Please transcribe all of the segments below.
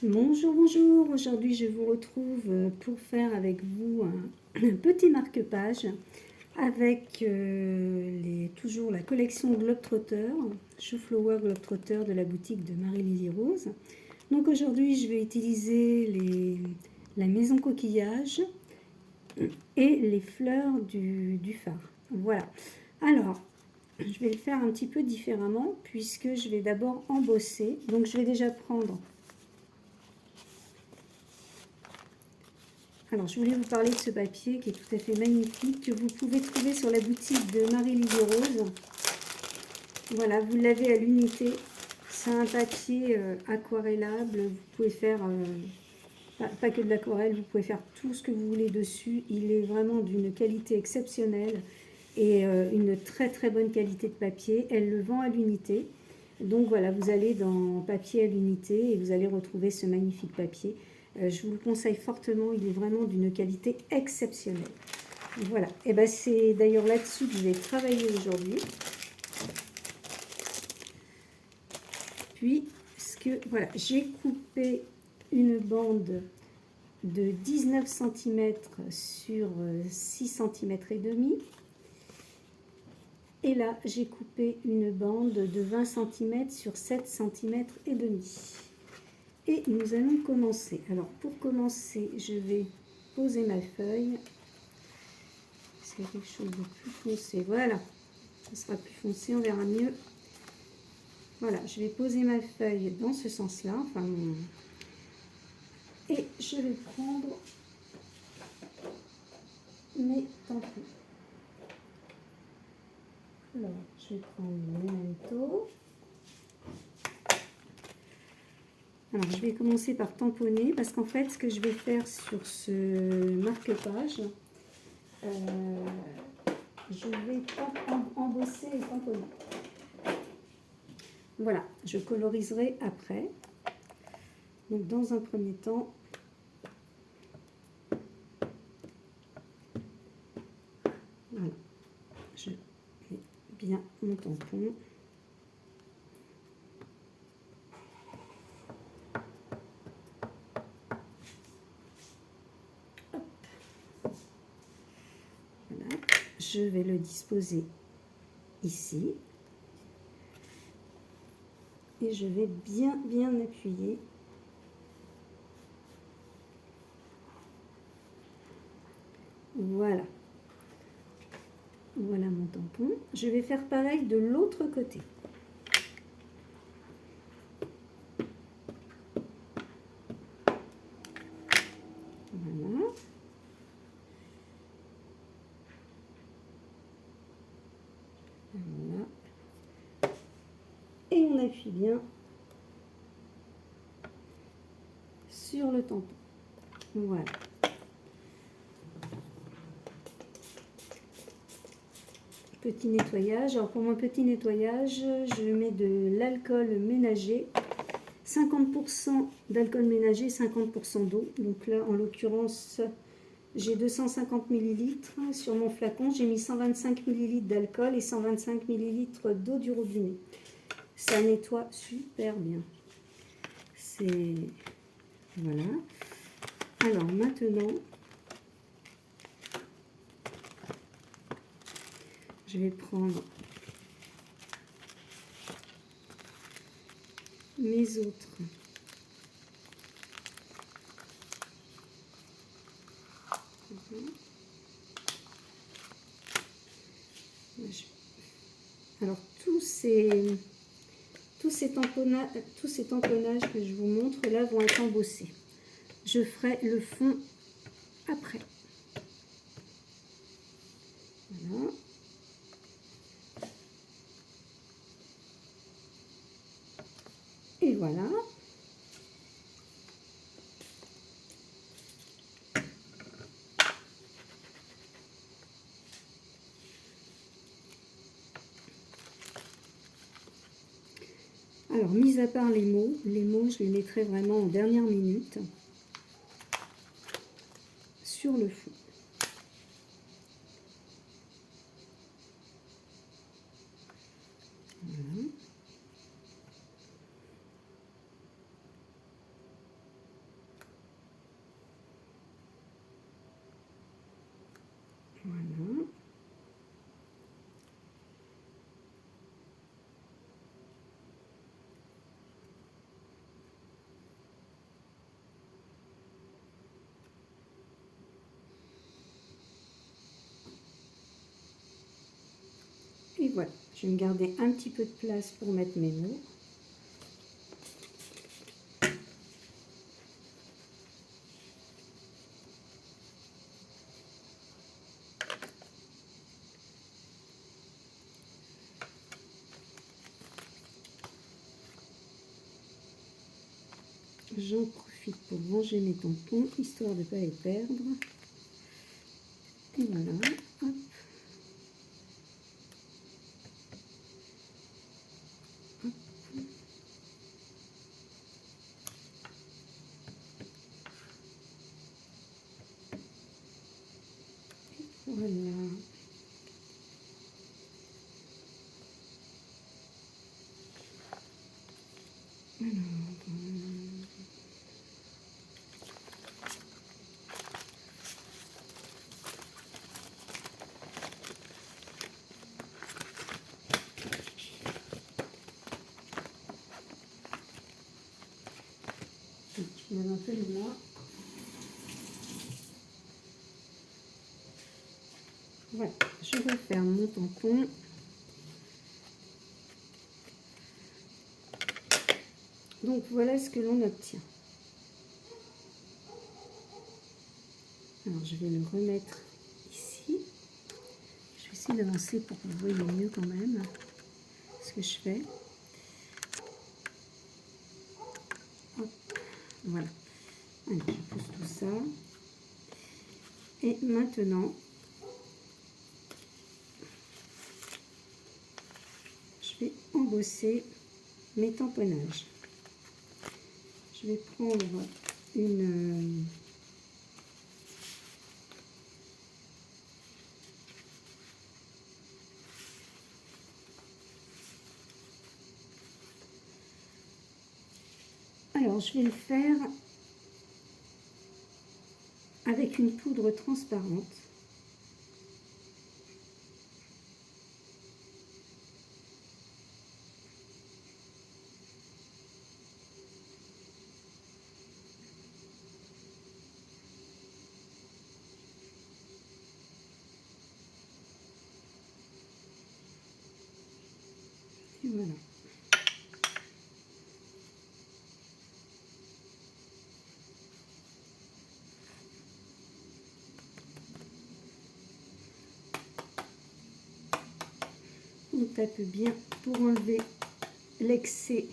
Bonjour, bonjour. Aujourd'hui, je vous retrouve pour faire avec vous un petit marque-page avec toujours la collection Globetrotter, Chou-Flower Globetrotter de la boutique de Marie-Lily Rose. Donc aujourd'hui, je vais utiliser la maison coquillage et les fleurs du phare. Voilà. Alors, je vais le faire un petit peu différemment puisque je vais d'abord embosser. Donc je vais déjà prendre... Alors, je voulais vous parler de ce papier qui est tout à fait magnifique, que vous pouvez trouver sur la boutique de Marie-Lily Rose. Voilà, vous l'avez à l'unité. C'est un papier aquarellable. Vous pouvez faire, pas que de l'aquarelle, vous pouvez faire tout ce que vous voulez dessus. Il est vraiment d'une qualité exceptionnelle et une très très bonne qualité de papier. Elle le vend à l'unité. Donc voilà, vous allez dans papier à l'unité et vous allez retrouver ce magnifique papier. Je vous le conseille fortement, il est vraiment d'une qualité exceptionnelle. Voilà, et ben c'est d'ailleurs là-dessus que je vais travailler aujourd'hui. Voilà, j'ai coupé une bande de 19 cm sur 6 cm et demi. Et là, j'ai coupé une bande de 20 cm sur 7 cm et demi. Et nous allons commencer. Alors, pour commencer, je vais poser ma feuille. C'est quelque chose de plus foncé. Voilà, ça sera plus foncé, on verra mieux. Voilà, je vais poser ma feuille dans ce sens-là. Enfin, et je vais prendre mes tampons. Alors, je vais prendre mon memento. Alors, je vais commencer par tamponner parce qu'en fait, ce que je vais faire sur ce marque-page, je vais embosser et tamponner. Voilà, je coloriserai après. Donc, dans un premier temps, voilà, je mets bien mon tampon. Voilà, je vais le disposer ici. Et je vais bien appuyer. Voilà. Voilà mon tampon. Je vais faire pareil de l'autre côté. Voilà. Voilà. Et on appuie bien sur le tampon. Voilà. Petit nettoyage. Alors pour mon petit nettoyage, je mets de l'alcool ménager. 50% d'alcool ménager, 50% d'eau. Donc là, en l'occurrence, j'ai 250 ml. Sur mon flacon, j'ai mis 125 ml d'alcool et 125 ml d'eau du robinet. Ça nettoie super bien. C'est... Voilà. Alors maintenant, je vais prendre mes autres alors tous ces tamponnages que je vous montre là vont être embossés. Je ferai le fond après. Voilà. Et voilà. Alors, mis à part les mots, je les mettrai vraiment en dernière minute sur le fond. Voilà. voilà, je vais me garder un petit peu de place pour mettre mes mots. J'en profite pour ranger mes tampons, histoire de ne pas les perdre. Et voilà, hop. Hop. Voilà. Je mets un peu de là. Voilà, je vais faire mon tampon. Donc voilà ce que l'on obtient. Alors je vais le remettre ici. Je vais essayer d'avancer pour que vous voyez mieux quand même ce que je fais. Hop, voilà. Allez, je pousse tout ça. Et maintenant, je vais embosser mes tamponnages. Je vais prendre une... Alors, je vais le faire avec une poudre transparente. Et voilà. On tape bien pour enlever l'excès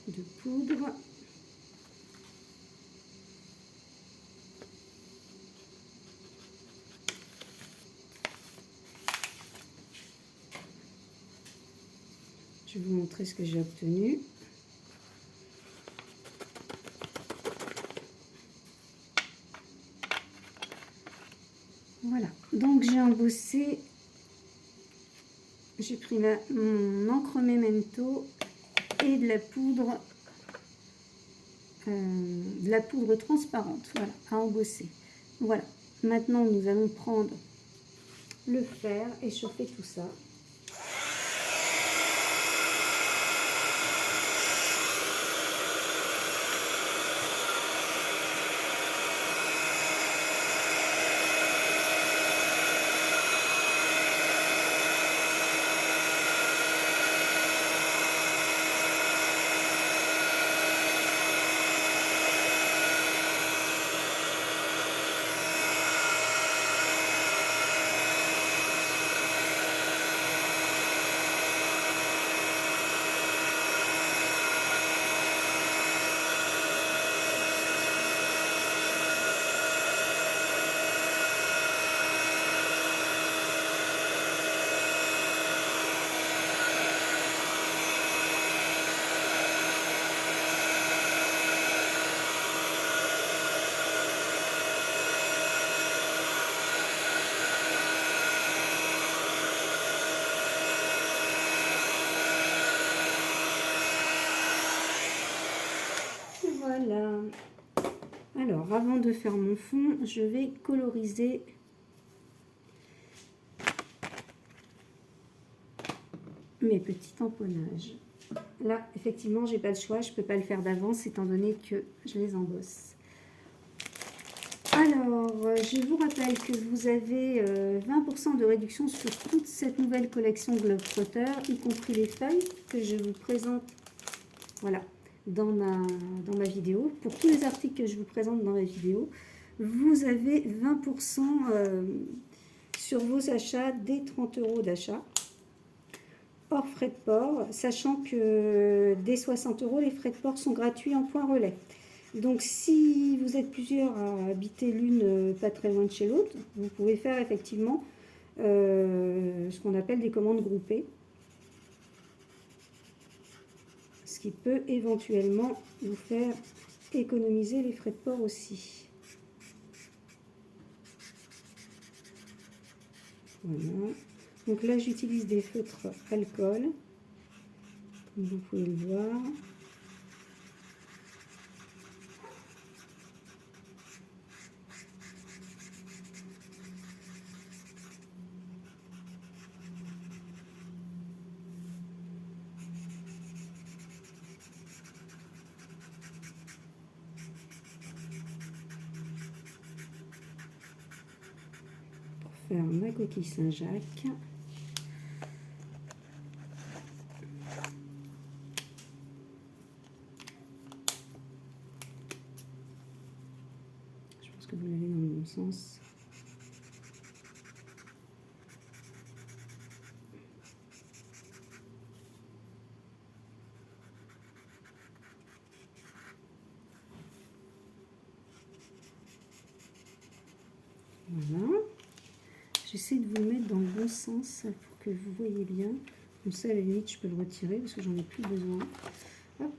de poudre. Je vais vous montrer ce que j'ai obtenu. Voilà, donc j'ai embossé, j'ai pris mon encre Memento et de la poudre transparente, voilà, à embosser. Voilà, maintenant nous allons prendre le fer et chauffer tout ça. Voilà. Alors, avant de faire mon fond, je vais coloriser mes petits tamponnages. Là, effectivement, j'ai pas le choix, je peux pas le faire d'avance étant donné que je les embosse. Alors, je vous rappelle que vous avez 20% de réduction sur toute cette nouvelle collection Globetrotter, y compris les feuilles que je vous présente, voilà, dans ma vidéo. Pour tous les articles que je vous présente dans ma vidéo, vous avez 20% sur vos achats dès 30 € d'achat, hors frais de port, sachant que dès 60 €, les frais de port sont gratuits en point relais. Donc, si vous êtes plusieurs à habiter l'une pas très loin de chez l'autre, vous pouvez faire effectivement ce qu'on appelle des commandes groupées. Ce qui peut éventuellement vous faire économiser les frais de port aussi. Voilà. Donc là, j'utilise des feutres alcool, comme vous pouvez le voir. Faire ma coquille Saint-Jacques. Je pense que vous l'avez dans le bon sens. Voilà. J'essaie de vous le mettre dans le bon sens pour que vous voyez bien. Comme ça, à la limite, je peux le retirer parce que j'en ai plus besoin. Hop.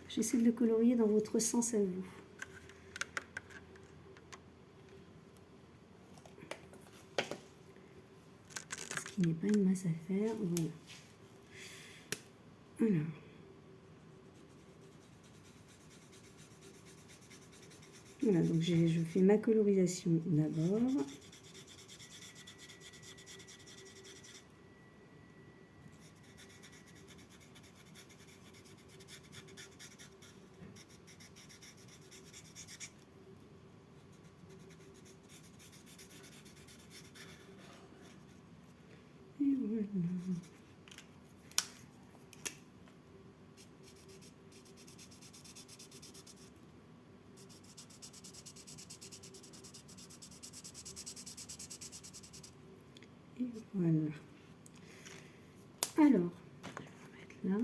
J'essaie de le colorier dans votre sens à vous. Ce qui n'est pas une masse à faire. Voilà. Alors. Voilà, donc je fais ma colorisation d'abord. Et voilà. Et voilà. Alors, je vais mettre là.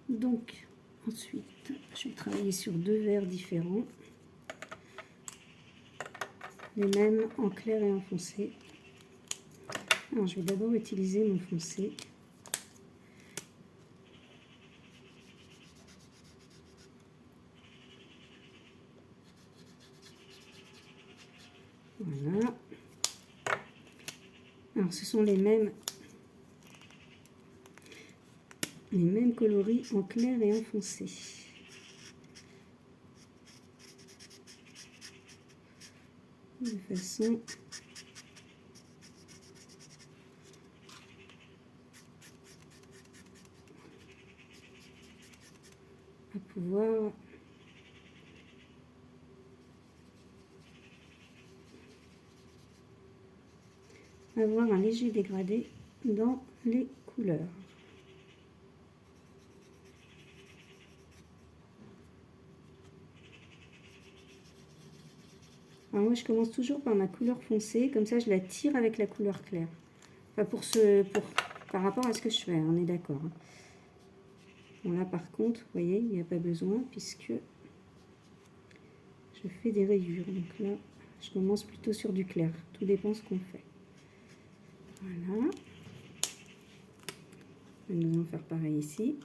Donc, ensuite, je vais travailler sur deux verres différents. Les mêmes en clair et en foncé. Alors, je vais d'abord utiliser mon foncé. Voilà. Alors, ce sont les mêmes coloris en clair et en foncé. De façon à pouvoir avoir un léger dégradé dans les couleurs. Alors moi je commence toujours par ma couleur foncée, comme ça je la tire avec la couleur claire. Enfin par rapport à ce que je fais, on est d'accord. Bon là par contre, vous voyez, il n'y a pas besoin puisque je fais des rayures. Donc là, je commence plutôt sur du clair. Tout dépend ce qu'on fait. Voilà. Nous allons faire pareil ici.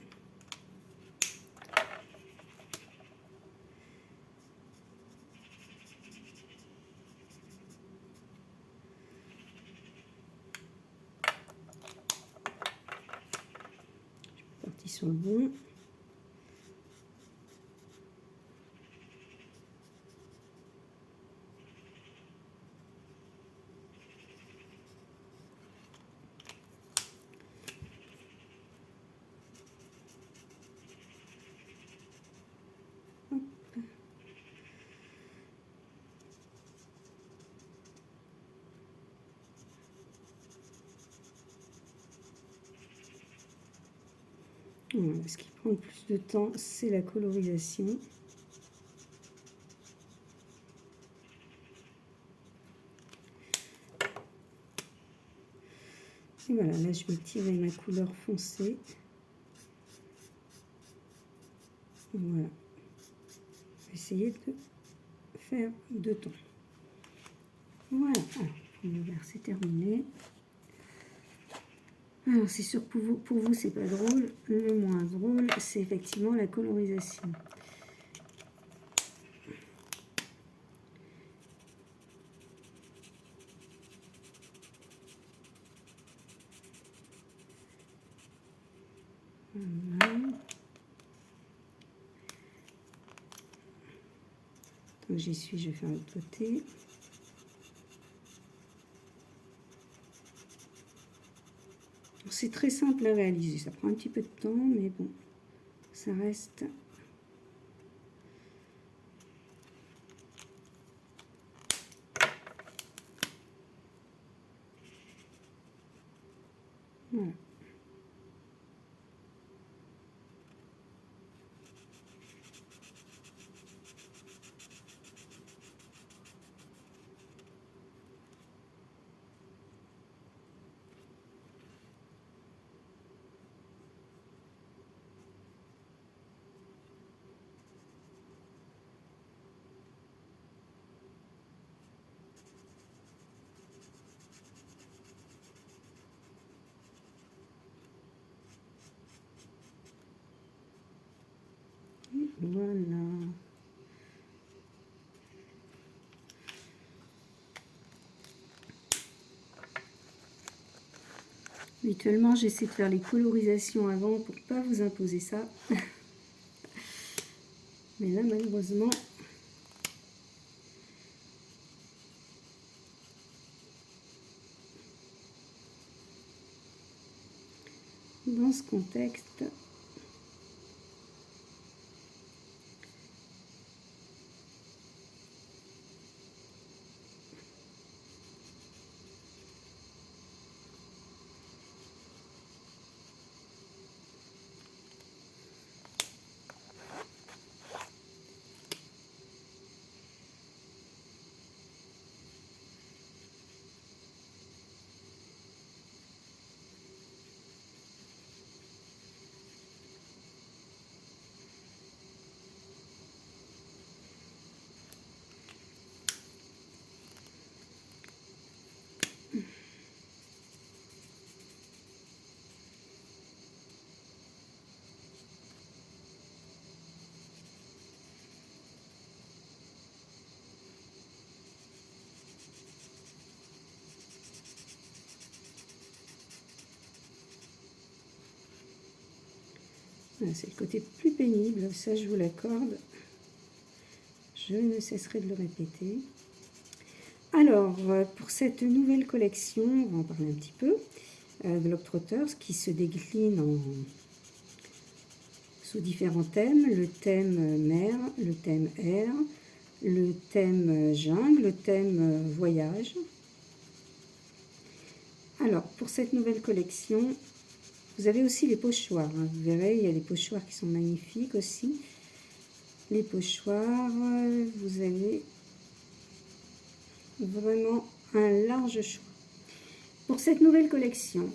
Je suis partie sur le bon. Voilà, ce qui prend le plus de temps, c'est la colorisation. Et voilà, là je vais tirer ma couleur foncée. Voilà. Essayer de faire 2 tons. Voilà, alors, le vert c'est terminé. Alors c'est sûr que pour vous c'est pas drôle. Le moins drôle, c'est effectivement la colorisation. Voilà. Donc j'y suis, je vais faire l'autre côté. C'est très simple à réaliser, ça prend un petit peu de temps, mais bon, ça reste... Voilà. Voilà. Habituellement, j'essaie de faire les colorisations avant pour ne pas vous imposer ça. Mais là, malheureusement, dans ce contexte, c'est le côté plus pénible, ça je vous l'accorde. Je ne cesserai de le répéter. Alors, pour cette nouvelle collection, on va en parler un petit peu, Globetrotters, qui se décline sous différents thèmes. Le thème mer, le thème air, le thème jungle, le thème voyage. Alors, pour cette nouvelle collection, vous avez aussi les pochoirs. Hein. Vous verrez, il y a des pochoirs qui sont magnifiques aussi. Les pochoirs, vous avez vraiment un large choix. Pour cette nouvelle collection,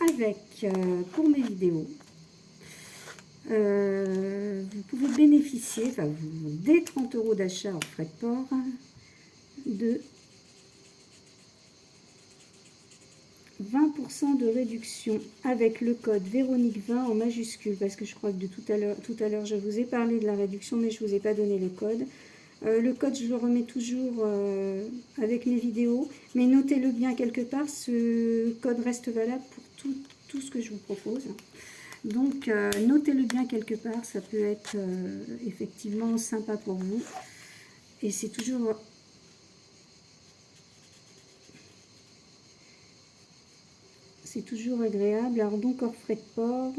avec, pour mes vidéos, vous pouvez bénéficier, enfin, dès 30 € d'achat en frais de port, de 20% de réduction avec le code Véronique 20 en majuscule, parce que je crois que de tout à l'heure je vous ai parlé de la réduction, mais je ne vous ai pas donné le code. Le code, je le remets toujours avec mes vidéos, mais notez-le bien quelque part, ce code reste valable pour tout ce que je vous propose. Donc, notez-le bien quelque part, ça peut être effectivement sympa pour vous. Et c'est toujours... C'est toujours agréable. Alors donc hors frais de port,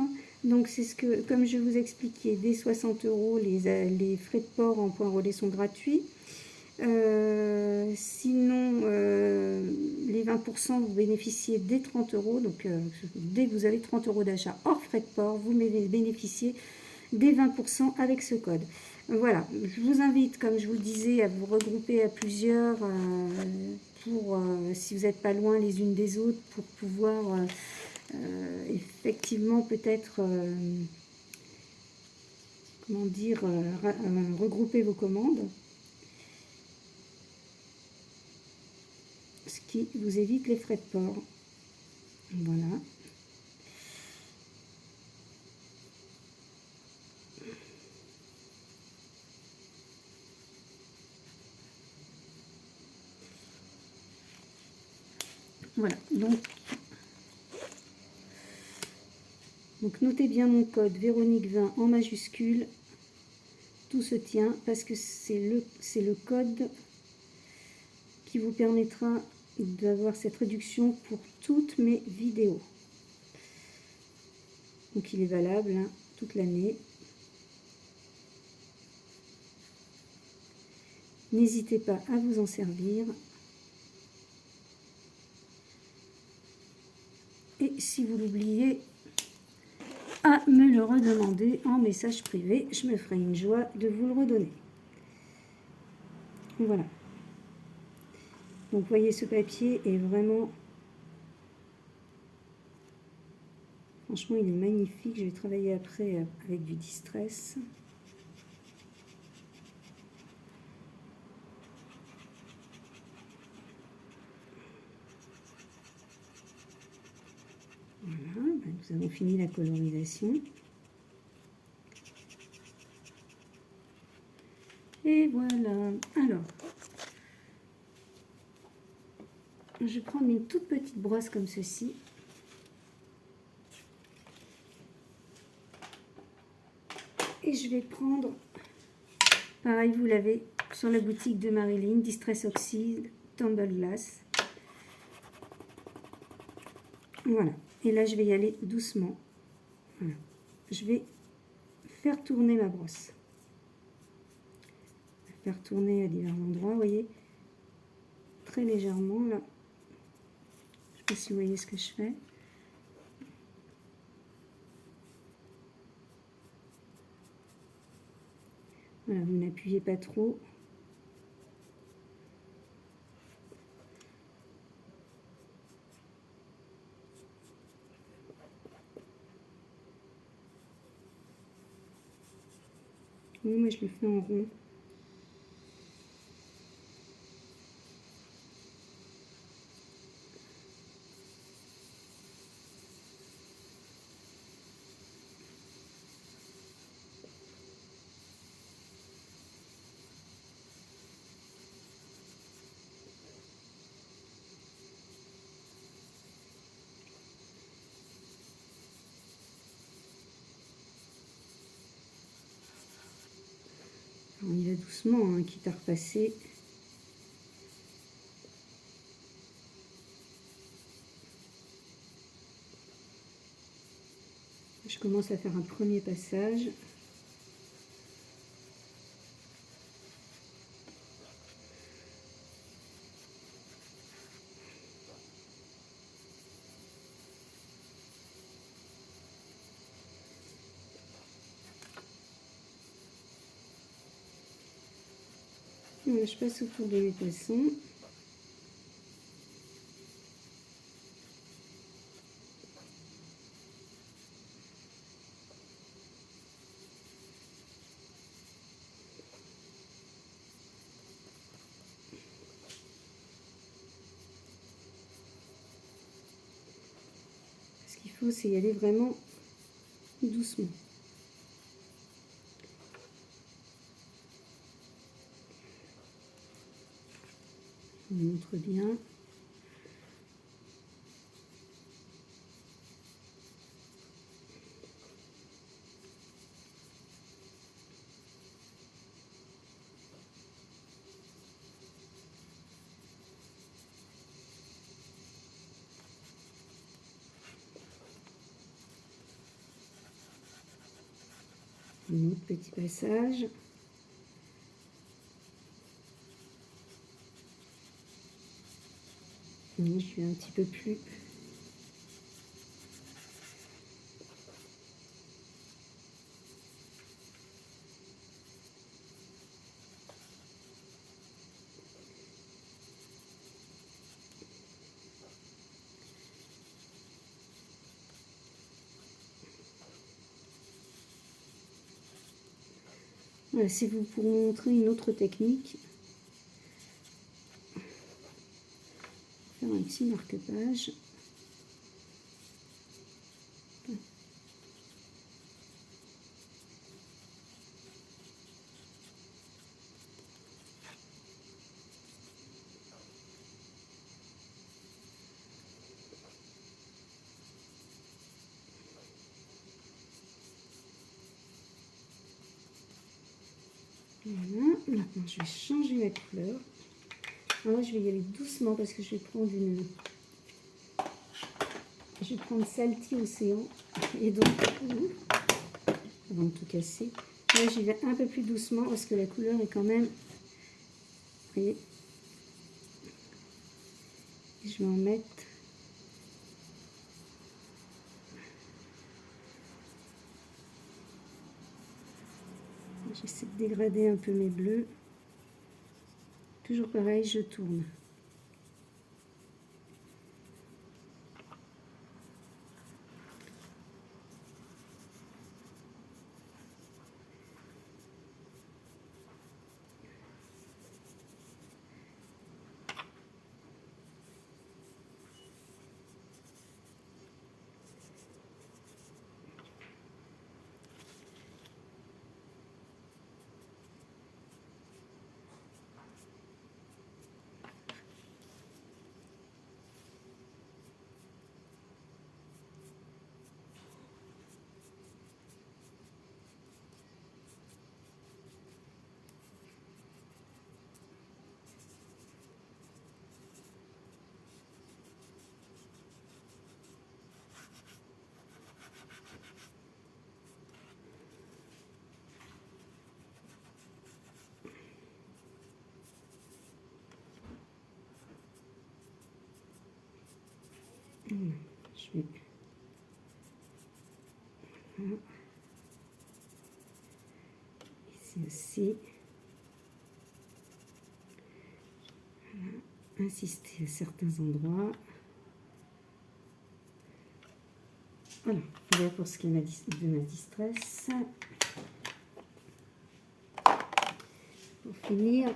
donc c'est ce que, comme je vous expliquais, dès 60 €, les frais de port en point relais sont gratuits. Sinon, les 20%, vous bénéficiez des 30 euros. Donc, dès que vous avez 30 euros d'achat hors frais de port, vous bénéficiez des 20% avec ce code. Voilà, je vous invite, comme je vous le disais, à vous regrouper à plusieurs pour, si vous n'êtes pas loin les unes des autres, pour pouvoir effectivement peut-être, comment dire, regrouper vos commandes. Ce qui vous évite les frais de port. Voilà. Voilà, donc notez bien mon code Véronique 20 en majuscule. Tout se tient parce que c'est le code qui vous permettra d'avoir cette réduction pour toutes mes vidéos. Donc il est valable hein, toute l'année. N'hésitez pas à vous en servir. Et si vous l'oubliez, à me le redemander en message privé. Je me ferai une joie de vous le redonner. Voilà. Donc, vous voyez, ce papier est vraiment... Franchement, il est magnifique. Je vais travailler après avec du distress. Voilà, ben nous avons fini la colorisation. Et voilà. Alors, je vais prendre une toute petite brosse comme ceci. Et je vais prendre, pareil, vous l'avez sur la boutique de Marilyn, Distress Oxide, Tumble Glass. Voilà. Et là, je vais y aller doucement. Voilà. Je vais faire tourner ma brosse. Faire tourner à divers endroits, vous voyez, très légèrement là. Je ne sais pas si vous voyez ce que je fais. Voilà, vous n'appuyez pas trop. Oui, moi je le fais en rond. On y va doucement, hein, quitte à repasser. Je commence à faire un premier passage. Voilà, je passe autour de mes poissons. Ce qu'il faut, c'est y aller vraiment doucement. On montre bien. Un autre petit passage. Je suis un petit peu plus... Voilà, c'est pour vous montrer une autre technique. Faire un petit marque-page. Voilà, maintenant je vais changer la couleur. Alors là, je vais y aller doucement parce que je vais prendre une... Je vais prendre Salty Océan. Et donc, avant de tout casser, là j'y vais un peu plus doucement parce que la couleur est quand même... Vous voyez, je vais en mettre... J'essaie de dégrader un peu mes bleus. Toujours pareil, je tourne. Je vais... Voilà. Ici aussi. Voilà. Insister à certains endroits. Voilà, voilà pour ce qui est de ma distress. Pour finir,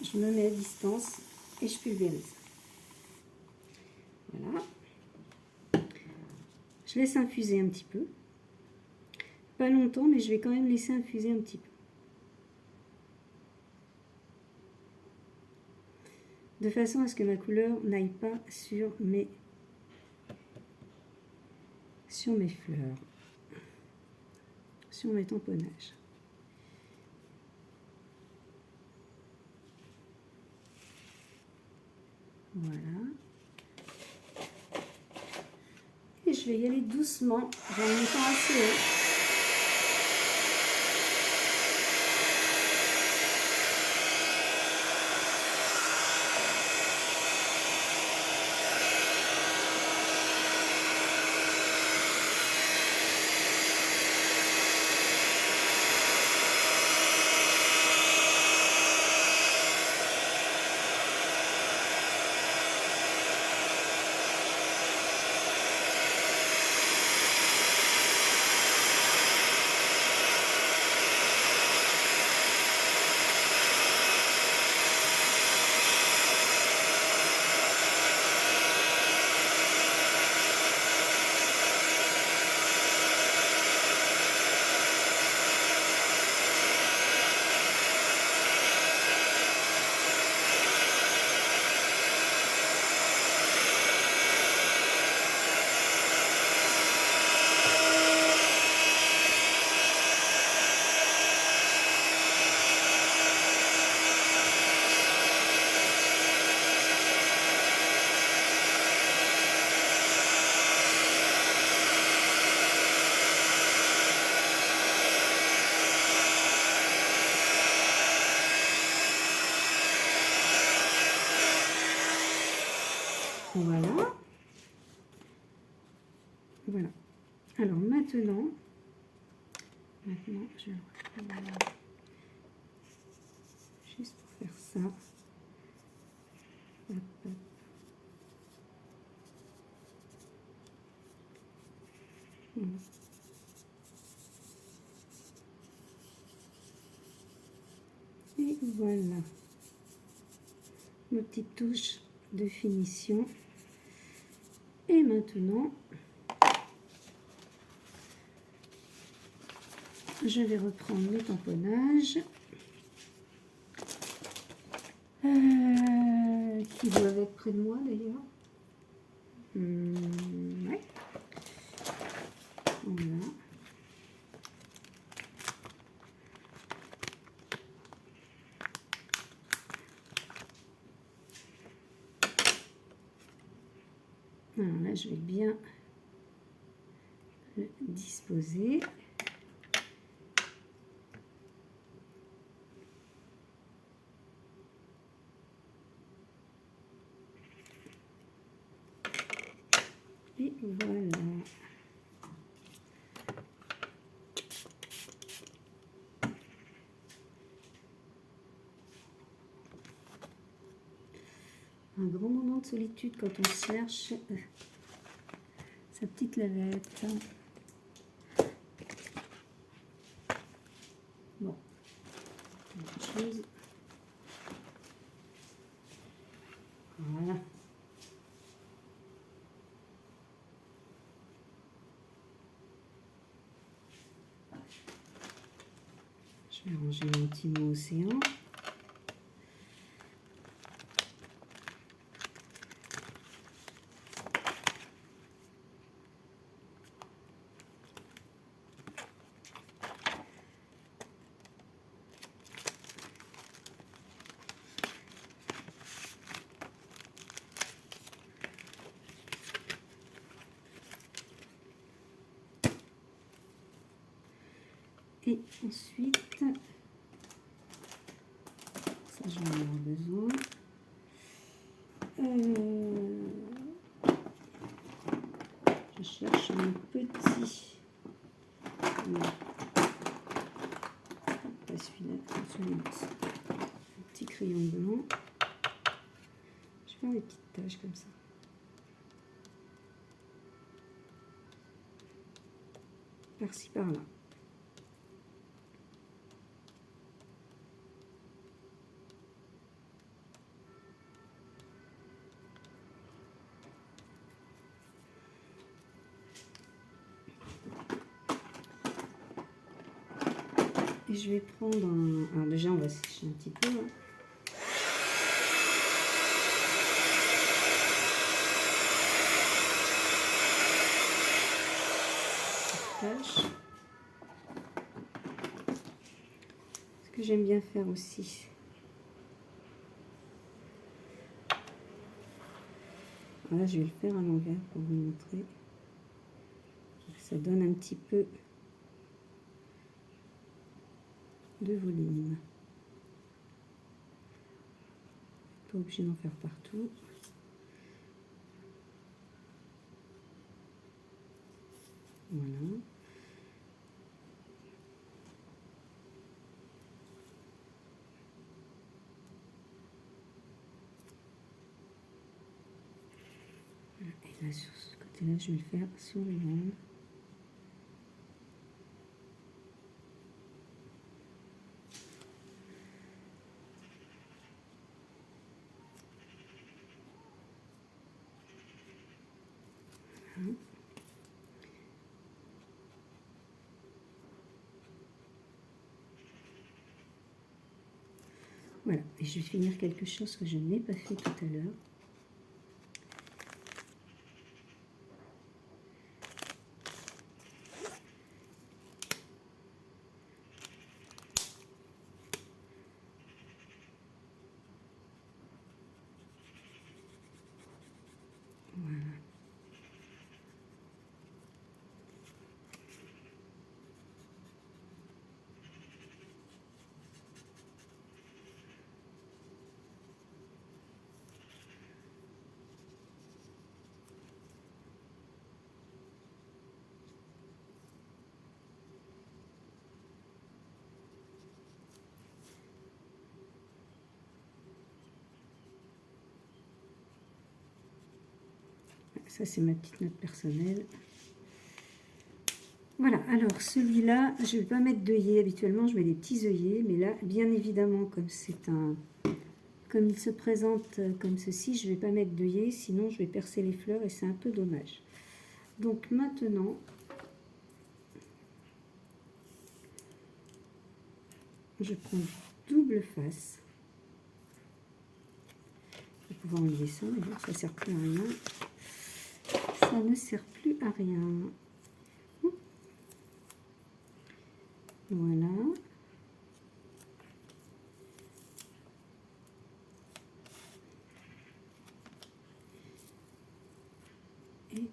je me mets à distance et je pulvérise. Voilà. Je laisse infuser un petit peu. Pas longtemps, mais je vais quand même laisser infuser un petit peu. De façon à ce que ma couleur n'aille pas sur mes fleurs, sur mes tamponnages. Voilà. Et je vais y aller doucement, en mettant assez haut. Voilà. Voilà. Alors maintenant, je vais juste pour faire ça. Hop, hop. Et voilà. Nos petites touches de finition. Et maintenant, je vais reprendre le tamponnage qui doivent être près de moi d'ailleurs. Ouais. Voilà. Alors là, je vais bien le disposer. Et voilà. Un grand moment de solitude quand on cherche sa petite lavette. Bon, autre chose. Voilà. Je vais ranger mon petit mot océan. Et ensuite, ça j'en ai besoin. Je cherche un petit. Non. Pas celui-là, celui-ci. Un petit crayon blanc. Je vais faire des petites taches comme ça. Par-ci, par-là. Et je vais prendre un... Alors déjà, on va sécher un petit peu. Hein. Ce que j'aime bien faire aussi. Là, je vais le faire à l'envers pour vous montrer. Ça donne un petit peu de volume. Pas obligé d'en faire partout. Voilà. Et là, sur ce côté-là, je vais le faire sur les ondes. Voilà, et je vais finir quelque chose que je n'ai pas fait tout à l'heure. Voilà. ça c'est ma petite note personnelle. Voilà, alors celui-là, je ne vais pas mettre d'œillets. Habituellement, je mets des petits œillets. Mais là, bien évidemment, comme il se présente comme ceci, je ne vais pas mettre d'œillets. Sinon, je vais percer les fleurs et c'est un peu dommage. Donc maintenant, je prends double face. Je vais pouvoir enlever ça, d'ailleurs, ça ne sert plus à rien. Ça ne sert plus à rien. Voilà. Et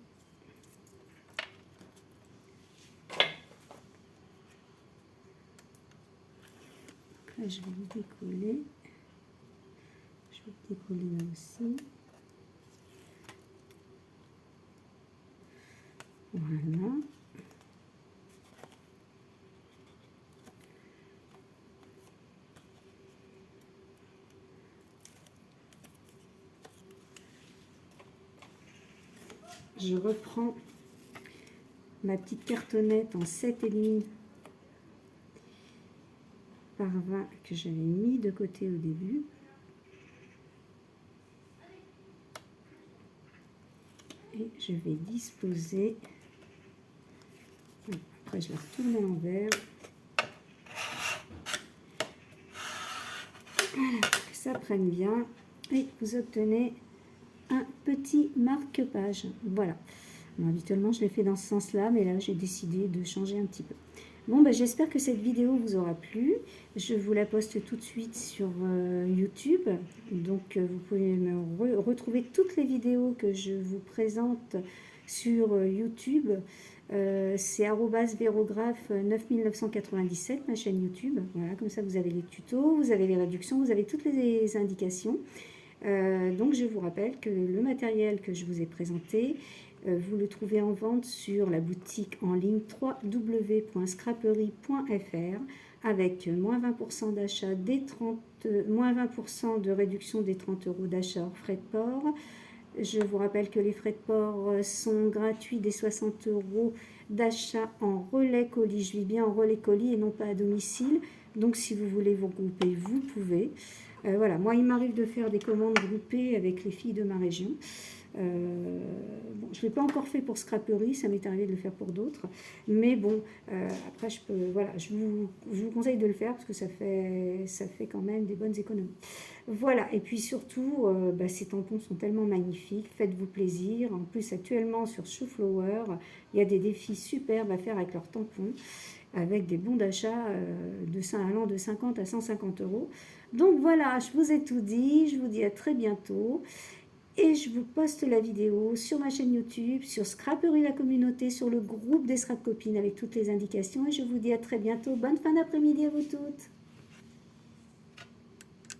là, je vais le décoller. Je vais le décoller là aussi. Voilà. Je reprends ma petite cartonnette en 7,5 par 20 que j'avais mis de côté au début. Et je vais disposer. Après, je la retourne à l'envers. Voilà, que ça prenne bien. Et vous obtenez un petit marque-page. Voilà. Bon, habituellement, je l'ai fait dans ce sens-là, mais là, j'ai décidé de changer un petit peu. Bon, ben, j'espère que cette vidéo vous aura plu. Je vous la poste tout de suite sur YouTube. Donc, vous pouvez me retrouver toutes les vidéos que je vous présente sur YouTube. C'est @vérographe 9997, ma chaîne YouTube. Voilà, comme ça, vous avez les tutos, vous avez les réductions, vous avez toutes les indications. Donc, je vous rappelle que le matériel que je vous ai présenté, vous le trouvez en vente sur la boutique en ligne www.scraperie.fr avec moins 20% d'achat moins 20% de réduction des 30 € d'achat hors frais de port. Je vous rappelle que les frais de port sont gratuits des 60 € d'achat en relais colis. Je vis bien en relais colis et non pas à domicile. Donc si vous voulez vous regrouper, vous pouvez. Voilà, moi il m'arrive de faire des commandes groupées avec les filles de ma région. Bon, je ne l'ai pas encore fait pour Scraperie, ça m'est arrivé de le faire pour d'autres, mais bon, après voilà, je vous conseille de le faire parce que ça fait quand même des bonnes économies. Voilà, et puis surtout, ces tampons sont tellement magnifiques, faites-vous plaisir. En plus, actuellement sur Shoeflower, il y a des défis superbes à faire avec leurs tampons, avec des bons d'achat allant de 50 à 150 €. Donc voilà, je vous ai tout dit, je vous dis à très bientôt. Et je vous poste la vidéo sur ma chaîne YouTube, sur Scraperie la communauté, sur le groupe des Scrap Copines avec toutes les indications. Et je vous dis à très bientôt. Bonne fin d'après-midi à vous toutes.